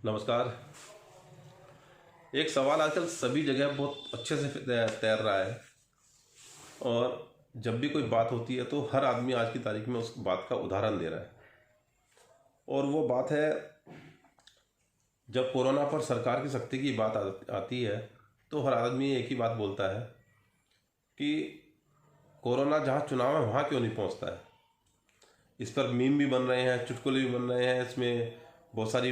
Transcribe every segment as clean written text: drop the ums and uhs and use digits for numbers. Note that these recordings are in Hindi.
नमस्कार। एक सवाल आजकल सभी जगह बहुत अच्छे से तैर रहा है और जब भी कोई बात होती है तो हर आदमी आज की तारीख में उस बात का उदाहरण दे रहा है। और वो बात है, जब कोरोना पर सरकार की सख्ती की बात आती है तो हर आदमी एक ही बात बोलता है कि कोरोना जहाँ चुनाव है वहाँ क्यों नहीं पहुँचता है। इस पर मीम भी बन रहे हैं, चुटकुले भी बन रहे हैं। इसमें बहुत सारी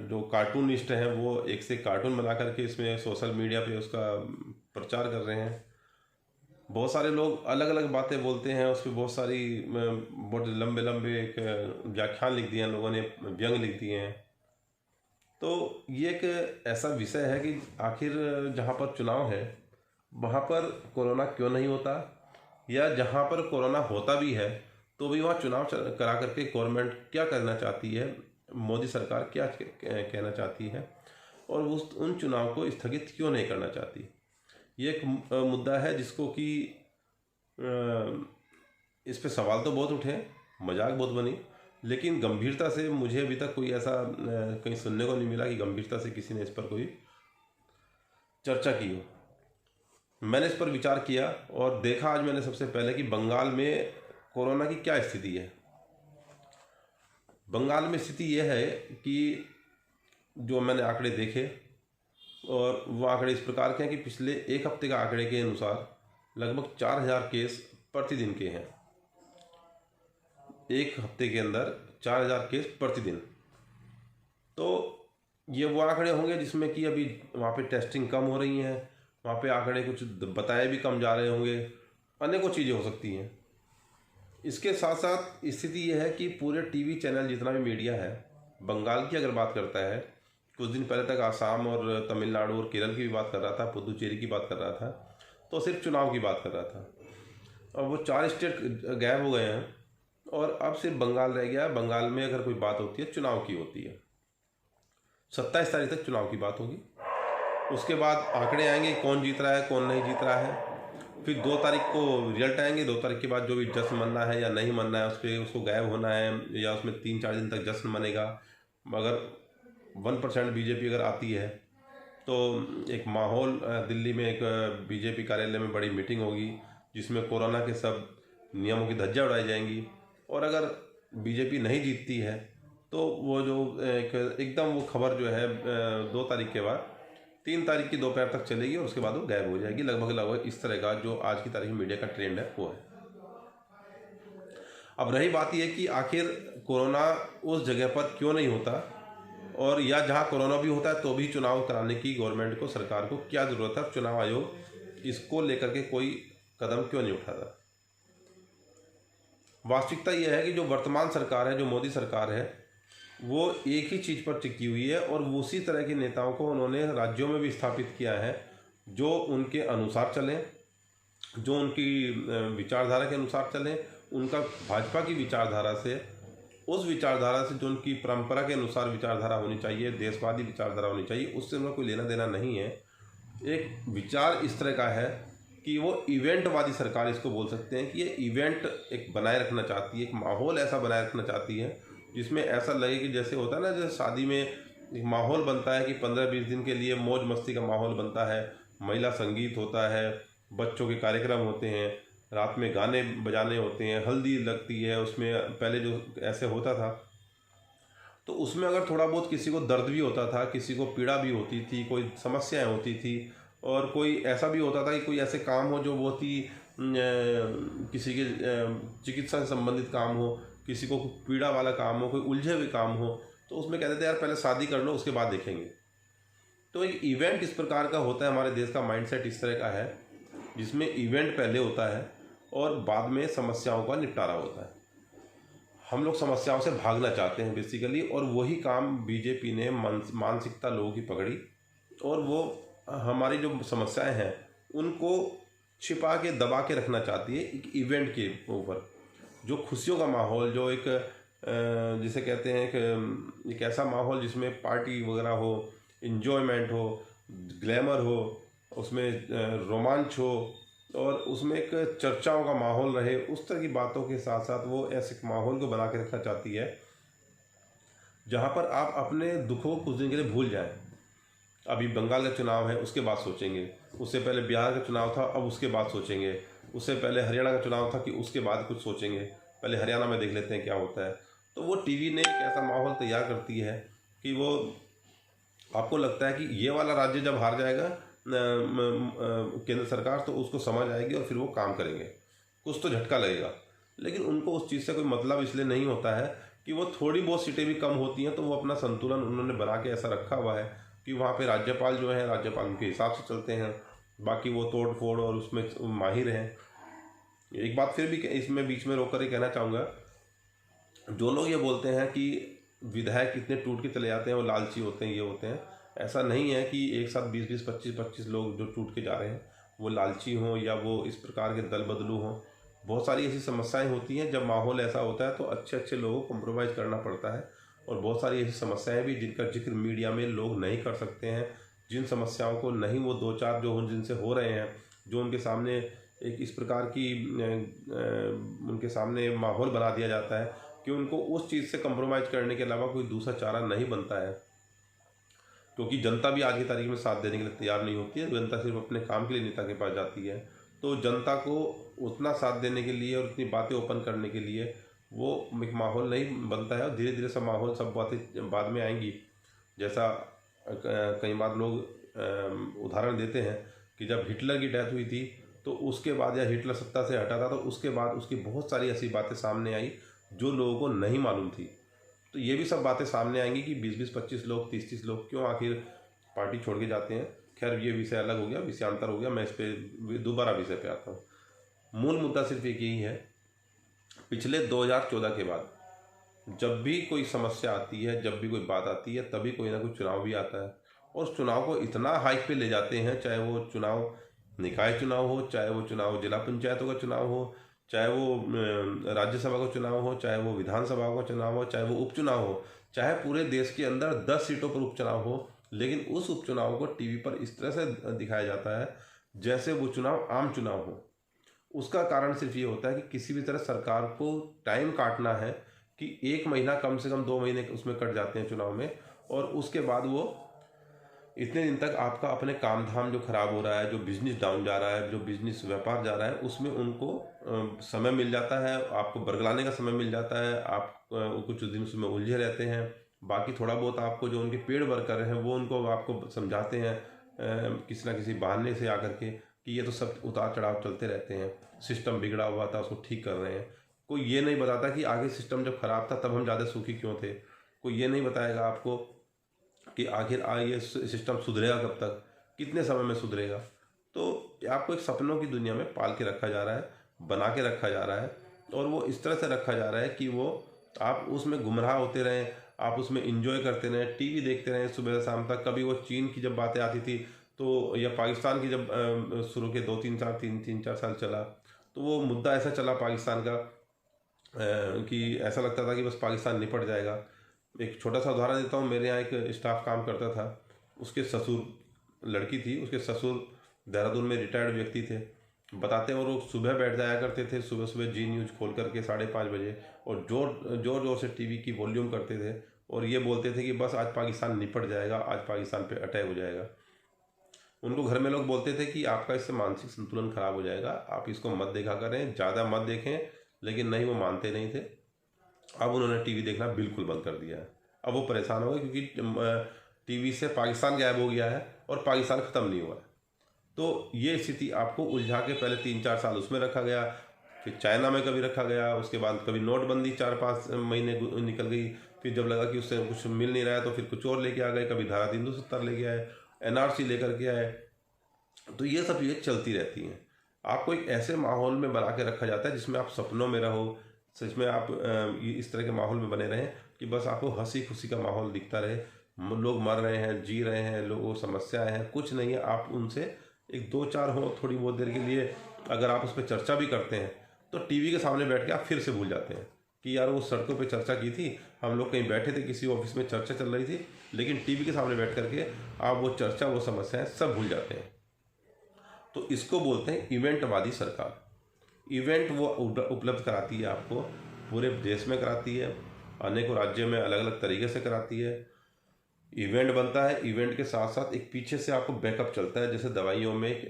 जो कार्टूनिस्ट हैं वो एक से कार्टून बना करके इसमें सोशल मीडिया पे उसका प्रचार कर रहे हैं। बहुत सारे लोग अलग अलग बातें बोलते हैं, उस पर बहुत सारी बहुत लंबे लंबे एक व्याख्यान लिख दिए हैं लोगों ने, व्यंग लिख दिए हैं। तो ये एक ऐसा विषय है कि आखिर जहाँ पर चुनाव है वहाँ पर कोरोना क्यों नहीं होता, या जहाँ पर कोरोना होता भी है तो भी वहाँ चुनाव करा करके गवर्नमेंट क्या करना चाहती है, मोदी सरकार क्या कहना चाहती है, और उन चुनाव को स्थगित क्यों नहीं करना चाहती। ये एक मुद्दा है जिसको कि इस पे सवाल तो बहुत उठे, मजाक बहुत बनी, लेकिन गंभीरता से मुझे अभी तक कोई ऐसा कहीं सुनने को नहीं मिला कि गंभीरता से किसी ने इस पर कोई चर्चा की हो। मैंने इस पर विचार किया और देखा आज मैंने सबसे पहले कि बंगाल में कोरोना की क्या स्थिति है। बंगाल में स्थिति यह है कि जो मैंने आंकड़े देखे और वो आंकड़े इस प्रकार के हैं कि पिछले एक हफ्ते का आंकड़े के अनुसार लगभग 4000 केस प्रतिदिन के हैं। एक हफ्ते के अंदर 4000 केस प्रतिदिन। तो ये वो आंकड़े होंगे जिसमें कि अभी वहाँ पे टेस्टिंग कम हो रही है, वहाँ पे आंकड़े कुछ बताए भी कम जा रहे होंगे, अनेकों चीज़ें हो सकती हैं। इसके साथ साथ स्थिति यह है कि पूरे टीवी चैनल जितना भी मीडिया है बंगाल की अगर बात करता है, कुछ दिन पहले तक आसाम और तमिलनाडु और केरल की भी बात कर रहा था, पुदुचेरी की बात कर रहा था, तो सिर्फ चुनाव की बात कर रहा था। और वो 4 स्टेट गायब हो गए हैं और अब सिर्फ बंगाल रह गया है। बंगाल में अगर कोई बात होती है चुनाव की होती है, 27 तारीख तक चुनाव की बात होगी। उसके बाद आंकड़े आएंगे कौन जीत रहा है कौन नहीं जीत रहा है। फिर 2 तारीख को रिजल्ट आएंगे। 2 तारीख के बाद जो भी जश्न मनना है या नहीं मनना है उस पर उसको गायब होना है, या उसमें 3-4 दिन तक जश्न मनेगा। अगर 1% बीजेपी अगर आती है तो एक माहौल दिल्ली में एक बीजेपी कार्यालय में बड़ी मीटिंग होगी जिसमें कोरोना के सब नियमों की धज्जियां उड़ाई जाएंगी। और अगर बीजेपी नहीं जीतती है तो वो जो एकदम वो खबर जो है 2 तारीख के बाद 3 तारीख की दोपहर तक चलेगी और उसके बाद वो गायब हो जाएगी। लगभग इस तरह का जो आज की तारीख में मीडिया का ट्रेंड है वो है। अब रही बात यह कि आखिर कोरोना उस जगह पर क्यों नहीं होता, और या जहां कोरोना भी होता है तो भी चुनाव कराने की गवर्नमेंट को, सरकार को क्या ज़रूरत है। चुनाव आयोग इसको लेकर के कोई कदम क्यों नहीं उठाता। वास्तविकता यह है कि जो वर्तमान सरकार है, जो मोदी सरकार है, वो एक ही चीज़ पर टिकी हुई है और उसी तरह के नेताओं को उन्होंने राज्यों में भी स्थापित किया है जो उनके अनुसार चलें, जो उनकी विचारधारा के अनुसार चलें। उनका भाजपा की विचारधारा से, उस विचारधारा से जो उनकी परंपरा के अनुसार विचारधारा होनी चाहिए, देशवादी विचारधारा होनी चाहिए, उससे उनका कोई लेना देना नहीं है। एक विचार इस तरह का है कि वो इवेंटवादी सरकार इसको बोल सकते हैं कि ये इवेंट एक बनाए रखना चाहती है, एक माहौल ऐसा बनाए रखना चाहती है जिसमें ऐसा लगे कि जैसे होता है ना, जैसे शादी में एक माहौल बनता है कि 15-20 दिन के लिए मौज मस्ती का माहौल बनता है, महिला संगीत होता है, बच्चों के कार्यक्रम होते हैं, रात में गाने बजाने होते हैं, हल्दी लगती है। उसमें पहले जो ऐसे होता था तो उसमें अगर थोड़ा बहुत किसी को दर्द भी होता था, किसी को पीड़ा भी होती थी, कोई समस्याएं होती थी, और कोई ऐसा भी होता था कि कोई ऐसे काम हो जो बहुत ही किसी के चिकित्सा से संबंधित काम हो, किसी को पीड़ा वाला काम हो, कोई उलझे हुए काम हो, तो उसमें कहते थे यार पहले शादी कर लो उसके बाद देखेंगे। तो एक इवेंट इस प्रकार का होता है। हमारे देश का माइंडसेट इस तरह का है जिसमें इवेंट पहले होता है और बाद में समस्याओं का निपटारा होता है। हम लोग समस्याओं से भागना चाहते हैं बेसिकली, और वही काम बीजेपी ने मानसिकता लोगों की पकड़ी और वो हमारी जो समस्याएं हैं उनको छिपा के दबा के रखना चाहती है एक इवेंट के ऊपर। जो खुशियों का माहौल, जो एक जिसे कहते हैं एक ऐसा माहौल जिसमें पार्टी वगैरह हो, इन्जॉयमेंट हो, ग्लैमर हो, उसमें रोमांच हो और उसमें एक चर्चाओं का माहौल रहे, उस तरह की बातों के साथ साथ वो ऐसे माहौल को बना के रखना चाहती है जहाँ पर आप अपने दुखों को कुछ दिन के लिए भूल जाएं। अभी बंगाल का चुनाव है, उसके बाद सोचेंगे। उससे पहले बिहार का चुनाव था, अब उसके बाद सोचेंगे। उससे पहले हरियाणा का चुनाव था कि उसके बाद कुछ सोचेंगे, पहले हरियाणा में देख लेते हैं क्या होता है। तो वो टीवी ने एक ऐसा माहौल तैयार करती है कि वो आपको लगता है कि ये वाला राज्य जब हार जाएगा केंद्र सरकार, तो उसको समझ आएगी और फिर वो काम करेंगे, कुछ तो झटका लगेगा। लेकिन उनको उस चीज़ से कोई मतलब इसलिए नहीं होता है कि वो थोड़ी बहुत सीटें भी कम होती हैं तो वो अपना संतुलन उन्होंने बना के ऐसा रखा हुआ है कि वहाँ पे राज्यपाल जो है, राज्यपाल उनके हिसाब से चलते हैं, बाकी वो तोड़ फोड़ और उसमें माहिर हैं। एक बात फिर भी इसमें बीच में रोक कर ही कहना चाहूँगा, जो लोग ये बोलते हैं कि विधायक इतने टूट के चले जाते हैं, वो लालची होते हैं, ये होते हैं, ऐसा नहीं है कि एक साथ 20-20, 25-25 लोग जो टूट के जा रहे हैं वो लालची हों या वो इस प्रकार के दल बदलू हों। बहुत सारी ऐसी समस्याएं होती हैं, जब माहौल ऐसा होता है तो अच्छे अच्छे लोगों को कॉम्प्रोमाइज़ करना पड़ता है। और बहुत सारी ऐसी समस्याएं भी जिनका जिक्र मीडिया में लोग नहीं कर सकते हैं, जिन समस्याओं को नहीं वो दो चार जो जिनसे हो रहे हैं, जो उनके सामने एक इस प्रकार की उनके सामने माहौल बना दिया जाता है कि उनको उस चीज़ से कंप्रोमाइज़ करने के अलावा कोई दूसरा चारा नहीं बनता है। क्योंकि जनता भी आज की तारीख में साथ देने के लिए तैयार नहीं होती है, जनता सिर्फ अपने काम के लिए नेता के पास जाती है। तो जनता को उतना साथ देने के लिए और उतनी बातें ओपन करने के लिए वो एक माहौल नहीं बनता है, और धीरे धीरे सब माहौल, सब बातें बाद में आएंगी। जैसा कई बार लोग उदाहरण देते हैं कि जब हिटलर की डेथ हुई थी तो उसके बाद, या हिटलर सत्ता से हटा था तो उसके बाद उसकी बहुत सारी ऐसी बातें सामने आई जो लोगों को नहीं मालूम थी। तो ये भी सब बातें सामने आएंगी कि 20-20, 25 लोग, 30-30 लोग क्यों आखिर पार्टी छोड़ के जाते हैं। खैर ये विषय अलग हो गया, विषयांतर हो गया, मैं इस पर दोबारा विषय पे आता हूँ। मूल मुद्दा सिर्फ एक यही है, पिछले 2014 के बाद जब भी कोई समस्या आती है, जब भी कोई बात आती है, तभी कोई ना कोई चुनाव भी आता है। और उस चुनाव को इतना हाइक पे ले जाते हैं, चाहे वो चुनाव निकाय चुनाव हो, चाहे वो चुनाव जिला पंचायतों का चुनाव हो, चाहे वो राज्यसभा का चुनाव हो, चाहे वो विधानसभा का चुनाव हो, चाहे वो उपचुनाव हो, चाहे पूरे देश के अंदर 10 सीटों पर उपचुनाव हो, लेकिन उस उपचुनाव को टीवी पर इस तरह से दिखाया जाता है जैसे वो चुनाव आम चुनाव हो। उसका कारण सिर्फ ये होता है कि किसी भी तरह सरकार को टाइम काटना है कि 1 महीना, कम से कम 2 महीने उसमें कट जाते हैं चुनाव में, और उसके बाद वो इतने दिन तक आपका अपने काम धाम जो खराब हो रहा है, जो बिजनेस डाउन जा रहा है, जो बिजनेस व्यापार जा रहा है, उसमें उनको समय मिल जाता है, आपको बरगलाने का समय मिल जाता है, आप कुछ दिन उसमें उलझे रहते हैं। बाकी थोड़ा बहुत आपको जो उनके पेड वर्कर हैं वो उनको आपको समझाते हैं किसी ना किसी बहाने से आकर के कि ये तो सब उतार चढ़ाव चलते रहते हैं, सिस्टम बिगड़ा हुआ था उसको ठीक कर रहे हैं। कोई ये नहीं बताता कि आगे सिस्टम जब खराब था तब हम ज़्यादा सुखी क्यों थे। कोई ये नहीं बताएगा आपको कि आखिर ये सिस्टम सुधरेगा कब तक, कितने समय में सुधरेगा। तो आपको एक सपनों की दुनिया में पाल के रखा जा रहा है, बना के रखा जा रहा है, और वो इस तरह से रखा जा रहा है कि वो आप उसमें गुमराह होते रहें, आप उसमें इंजॉय करते रहें, टीवी देखते रहें सुबह से शाम तक। कभी वो चीन की जब बातें आती थी तो, या पाकिस्तान की जब शुरू के 2-3 साल चला, तो वो मुद्दा ऐसा चला पाकिस्तान का कि ऐसा लगता था कि बस पाकिस्तान निपट जाएगा। एक छोटा सा उदाहरण देता हूँ, मेरे यहाँ एक स्टाफ काम करता था, उसके ससुर, लड़की थी, उसके ससुर देहरादून में रिटायर्ड व्यक्ति थे। बताते हैं वो लोग सुबह बैठ जाया करते थे, सुबह सुबह जी न्यूज़ खोल करके 5:30 बजे, और जोर जोर से टीवी की वॉल्यूम करते थे और ये बोलते थे कि बस आज पाकिस्तान निपट जाएगा, आज पाकिस्तान पे अटैक हो जाएगा। उनको घर में लोग बोलते थे कि आपका इससे मानसिक संतुलन खराब हो जाएगा, आप इसको मत देखा करें, ज़्यादा मत देखें, लेकिन नहीं, वो मानते नहीं थे। अब उन्होंने टीवी देखना बिल्कुल बंद कर दिया है। अब वो परेशान हो गए क्योंकि टीवी से पाकिस्तान गायब हो गया है और पाकिस्तान ख़त्म नहीं हुआ है। तो ये स्थिति आपको उलझा के पहले 3-4 साल उसमें रखा गया, फिर चाइना में कभी रखा गया, उसके बाद कभी नोटबंदी 4-5 महीने निकल गई, फिर जब लगा कि उससे कुछ मिल नहीं रहा है तो फिर कुछ और लेके आ गए, कभी धारा 370 लेके आए, NRC लेकर के आए। तो ये सब चीज़ें चलती रहती हैं। आपको एक ऐसे माहौल में बना के रखा जाता है जिसमें आप सपनों में रहो, सच में आप इस तरह के माहौल में बने रहें कि बस आपको हंसी खुशी का माहौल दिखता रहे। लोग मर रहे हैं, जी रहे हैं, लोगों को समस्याएं हैं, कुछ नहीं है, आप उनसे एक 2-4 हो थोड़ी बहुत देर के लिए अगर आप उस पर चर्चा भी करते हैं तो टीवी के सामने बैठ के आप फिर से भूल जाते हैं कि यार वो सड़कों पे चर्चा की थी, हम लोग कहीं बैठे थे, किसी ऑफिस में चर्चा चल रही थी, लेकिन टीवी के सामने बैठ करके आप वो चर्चा, वो समस्याएं सब भूल जाते हैं। तो इसको बोलते हैं इवेंटवादी सरकार। इवेंट वो उपलब्ध कराती है, आपको पूरे देश में कराती है, अनेकों राज्यों में अलग अलग तरीके से कराती है। इवेंट बनता है, इवेंट के साथ साथ एक पीछे से आपको बैकअप चलता है। जैसे दवाइयों में एक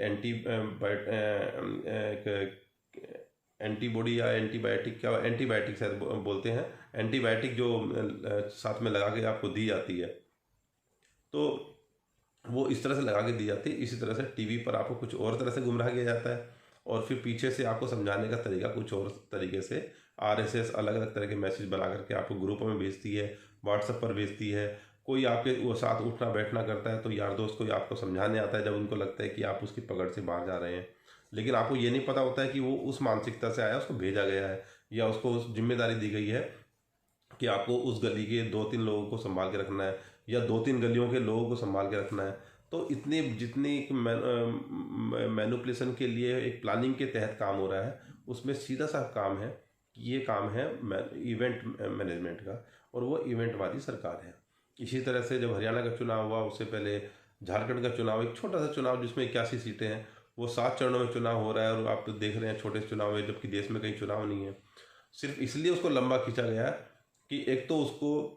एंटीबॉडी या एंटीबायोटिक, क्या एंटीबायोटिक शायद बोलते हैं, एंटीबायोटिक जो साथ में लगा के आपको दी जाती है, तो वो इस तरह से लगा के दी जाती है। इसी तरह से टीवी पर आपको कुछ और तरह से गुमराह किया जाता है और फिर पीछे से आपको समझाने का तरीका कुछ और तरीके से आरएसएस अलग अलग तरह के मैसेज बना करके आपको ग्रुपों में भेजती है, व्हाट्सएप पर भेजती है। कोई आपके वो साथ उठना बैठना करता है तो यार दोस्त कोई आपको समझाने आता है जब उनको लगता है कि आप उसकी पकड़ से बाहर जा रहे हैं, लेकिन आपको ये नहीं पता होता है कि वो उस मानसिकता से आया, उसको भेजा गया है या उसको उस जिम्मेदारी दी गई है कि आपको उस गली के 2-3 लोगों को संभाल के रखना है या 2-3 गलियों के लोगों को संभाल के रखना है। तो इतनी जितनी मैनिपुलेशन के लिए एक प्लानिंग के तहत काम हो रहा है, उसमें सीधा सा काम है कि ये काम है इवेंट मैनेजमेंट का, और वो इवेंटवादी सरकार है। इसी तरह से जब हरियाणा का चुनाव हुआ, उससे पहले झारखंड का चुनाव, एक छोटा सा चुनाव जिसमें 81 सीटें हैं, वो 7 चरणों में चुनाव हो रहा है और आप तो देख रहे हैं छोटे चुनाव है, जबकि देश में कहीं चुनाव नहीं है। सिर्फ इसलिए उसको लंबा खींचा गया कि एक तो उसको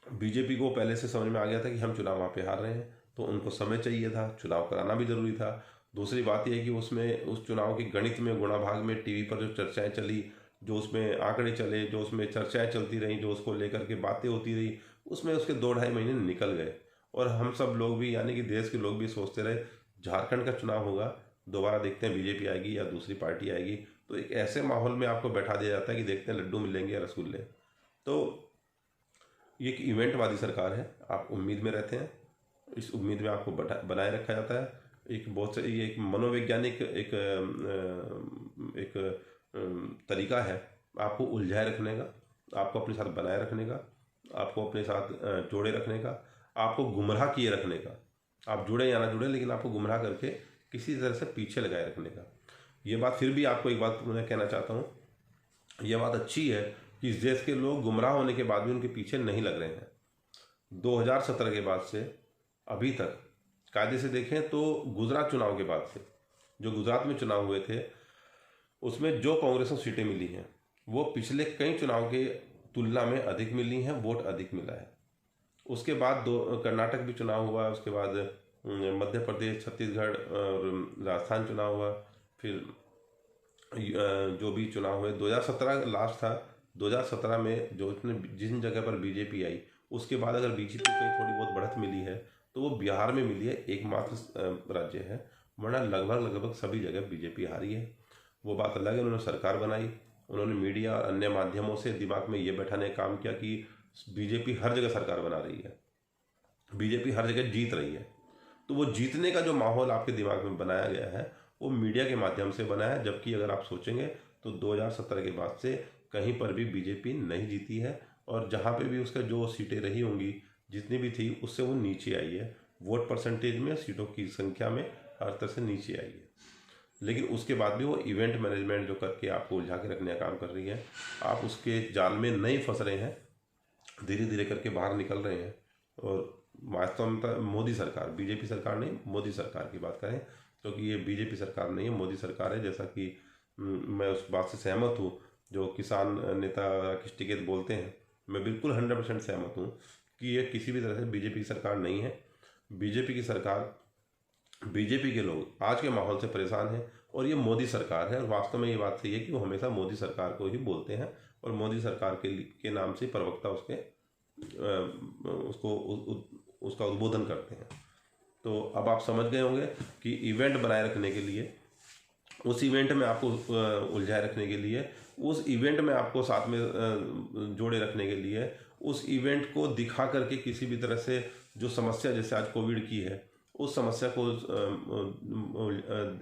बीजेपी को पहले से समझ में आ गया था कि हम चुनाव वहाँ पे हार रहे हैं, तो उनको समय चाहिए था, चुनाव कराना भी जरूरी था। दूसरी बात यह है कि उसमें उस चुनाव के गणित में, गुणा भाग में टीवी पर जो चर्चाएं चली, जो उसमें आंकड़े चले, जो उसमें चर्चाएं चलती रहीं, जो उसको लेकर के बातें होती रही, उसमें उसके 2-2.5 महीने निकल गए और हम सब लोग भी, यानी कि देश के लोग भी सोचते रहे झारखंड का चुनाव होगा, दोबारा देखते हैं बीजेपी आएगी या दूसरी पार्टी आएगी। तो एक ऐसे माहौल में आपको बैठा दिया जाता है कि देखते हैं लड्डू मिलेंगे या रसगुल्ले। तो ये एक इवेंटवादी सरकार है, आप उम्मीद में रहते हैं, इस उम्मीद में आपको बनाए रखा जाता है। एक बहुत से ये एक मनोवैज्ञानिक एक तरीका है आपको उलझाए रखने का, आपको अपने साथ बनाए रखने का, आपको अपने साथ जोड़े रखने का, आपको गुमराह किए रखने का। आप जुड़े या ना जुड़े, लेकिन आपको गुमराह करके किसी तरह से पीछे लगाए रखने का। ये बात फिर भी आपको एक बात मैं कहना चाहता हूँ, ये बात अच्छी है कि इस देश के लोग गुमराह होने के बाद भी उनके पीछे नहीं लग रहे हैं। 2017 के बाद से अभी तक कायदे से देखें तो गुजरात चुनाव के बाद से, जो गुजरात में चुनाव हुए थे, उसमें जो कांग्रेस को सीटें मिली हैं वो पिछले कई चुनाव के तुलना में अधिक मिली हैं, वोट अधिक मिला है। उसके बाद कर्नाटक भी चुनाव हुआ, उसके बाद मध्य प्रदेश, छत्तीसगढ़ और राजस्थान चुनाव हुआ, फिर जो भी चुनाव हुए, 2017 लास्ट था। 2017 में जो जिन जगह पर बीजेपी आई, उसके बाद अगर बीजेपी को थोड़ी बहुत बढ़त मिली है तो वो बिहार में मिली है, एकमात्र राज्य है, वरना लगभग सभी जगह बीजेपी हारी है। वो बात अलग है, उन्होंने सरकार बनाई, उन्होंने मीडिया और अन्य माध्यमों से दिमाग में ये बैठाने का काम किया कि बीजेपी हर जगह सरकार बना रही है, बीजेपी हर जगह जीत रही है। तो वो जीतने का जो माहौल आपके दिमाग में बनाया गया है वो मीडिया के माध्यम से बना है, जबकि अगर आप सोचेंगे तो 2017 के बाद से कहीं पर भी बीजेपी नहीं जीती है, और जहाँ पे भी उसका जो सीटें रही होंगी, जितनी भी थी, उससे वो नीचे आई है, वोट परसेंटेज में, सीटों की संख्या में हर तरह से नीचे आई है। लेकिन उसके बाद भी वो इवेंट मैनेजमेंट जो करके आपको उलझा के रखने का काम कर रही है, आप उसके जाल में नहीं फंस रहे हैं, धीरे धीरे करके बाहर निकल रहे हैं। और वास्तव में तो मोदी सरकार, बीजेपी सरकार नहीं, मोदी सरकार की बात करें, क्योंकि ये बीजेपी सरकार नहीं है, मोदी सरकार है। जैसा कि मैं उस बात से सहमत हूँ जो किसान नेता राकेश टिकैत बोलते हैं, मैं बिल्कुल 100% सहमत हूँ कि ये किसी भी तरह से बीजेपी की सरकार नहीं है। बीजेपी की सरकार, बीजेपी के लोग आज के माहौल से परेशान हैं और ये मोदी सरकार है। और वास्तव में ये बात सही है कि वो हमेशा मोदी सरकार को ही बोलते हैं और मोदी सरकार के नाम से प्रवक्ता उसका उद्बोधन करते हैं। तो अब आप समझ गए होंगे कि इवेंट बनाए रखने के लिए, उस इवेंट में आपको उलझाए रखने के लिए, उस इवेंट में आपको साथ में जोड़े रखने के लिए, उस इवेंट को दिखा करके किसी भी तरह से जो समस्या जैसे आज कोविड की है, उस समस्या को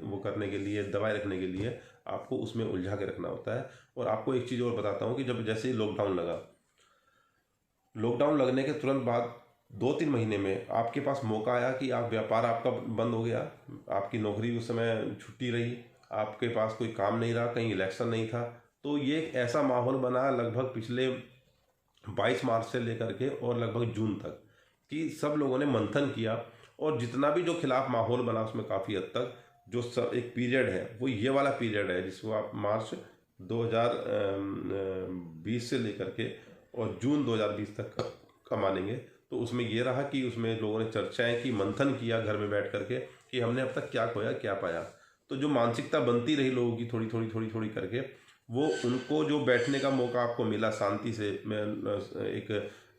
वो करने के लिए, दबाए रखने के लिए आपको उसमें उलझा के रखना होता है। और आपको एक चीज़ और बताता हूँ कि जब जैसे ही लॉकडाउन लगा, लॉकडाउन लगने के तुरंत बाद 2-3 महीने में आपके पास मौका आया कि आप व्यापार आपका बंद हो गया, आपकी नौकरी उस समय छुट्टी रही, आपके पास कोई काम नहीं रहा, कहीं इलेक्शन नहीं था। तो ये एक ऐसा माहौल बना लगभग पिछले 22 मार्च से लेकर के और लगभग जून तक, कि सब लोगों ने मंथन किया और जितना भी जो खिलाफ माहौल बना उसमें काफ़ी हद तक जो एक पीरियड है वो ये वाला पीरियड है जिसको आप मार्च 2020 से लेकर के और जून 2020 तक का मानेंगे तो उसमें ये रहा कि उसमें लोगों ने चर्चाएं की, मंथन किया घर में बैठ करके कि हमने अब तक क्या खोया क्या पाया। तो जो मानसिकता बनती रही लोगों की थोड़ी थोड़ी थोड़ी थोड़ी करके, वो उनको जो बैठने का मौका आपको मिला शांति से एक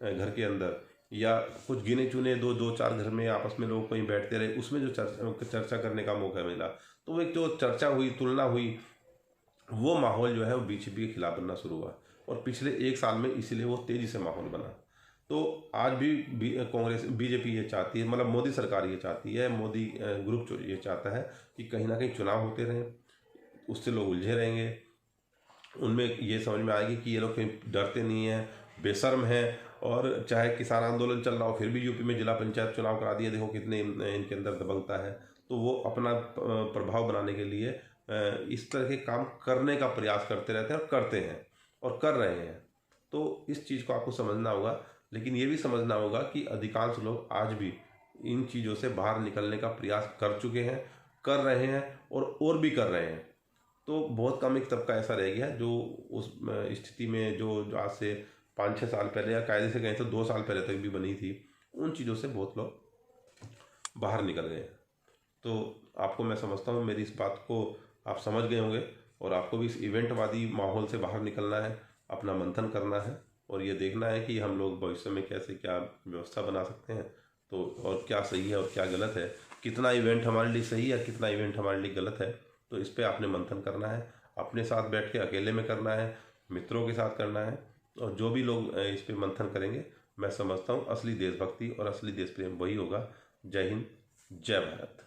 घर के अंदर, या कुछ गिने चुने दो चार घर में आपस में लोग कहीं बैठते रहे, उसमें जो चर्चा करने का मौका मिला, तो वो एक जो चर्चा हुई, तुलना हुई, वो माहौल जो है वो बीजेपी के खिलाफ बनना शुरू हुआ। और पिछले 1 साल में इसीलिए वो तेज़ी से माहौल बना। तो आज भी कांग्रेस बीजेपी ये चाहती है, मतलब मोदी सरकार ये चाहती है, मोदी ग्रुप जो ये चाहता है कि कहीं ना कहीं चुनाव होते रहें, उससे लोग उलझे रहेंगे, उनमें ये समझ में आएगी कि ये लोग कहीं डरते नहीं हैं, बेशर्म हैं, और चाहे किसान आंदोलन चल रहा हो फिर भी यूपी में जिला पंचायत चुनाव करा दिए, देखो कितने इनके अंदर दबंगता है। तो वो अपना प्रभाव बनाने के लिए इस तरह के काम करने का प्रयास करते रहते हैं और करते हैं और कर रहे हैं। तो इस चीज़ को आपको समझना होगा, लेकिन ये भी समझना होगा कि अधिकांश लोग आज भी इन चीज़ों से बाहर निकलने का प्रयास कर चुके हैं, कर रहे हैं और भी कर रहे हैं। तो बहुत कम एक तबका ऐसा रह गया जो उस स्थिति में जो आज से 5-6 साल पहले, या कायदे से कहें तो 2 साल पहले तक भी बनी थी, उन चीज़ों से बहुत लोग बाहर निकल गए। तो आपको मैं समझता हूँ मेरी इस बात को आप समझ गए होंगे, और आपको भी इस इवेंटवादी माहौल से बाहर निकलना है, अपना मंथन करना है, और ये देखना है कि हम लोग भविष्य में कैसे क्या व्यवस्था बना सकते हैं, तो और क्या सही है और क्या गलत है, कितना इवेंट हमारे लिए सही है, कितना इवेंट हमारे लिए गलत है। तो इस पर आपने मंथन करना है, अपने साथ बैठ के अकेले में करना है, मित्रों के साथ करना है, और जो भी लोग इस पर मंथन करेंगे, मैं समझता हूँ असली देशभक्ति और असली देश प्रेम वही होगा। जय हिंद, जय भारत।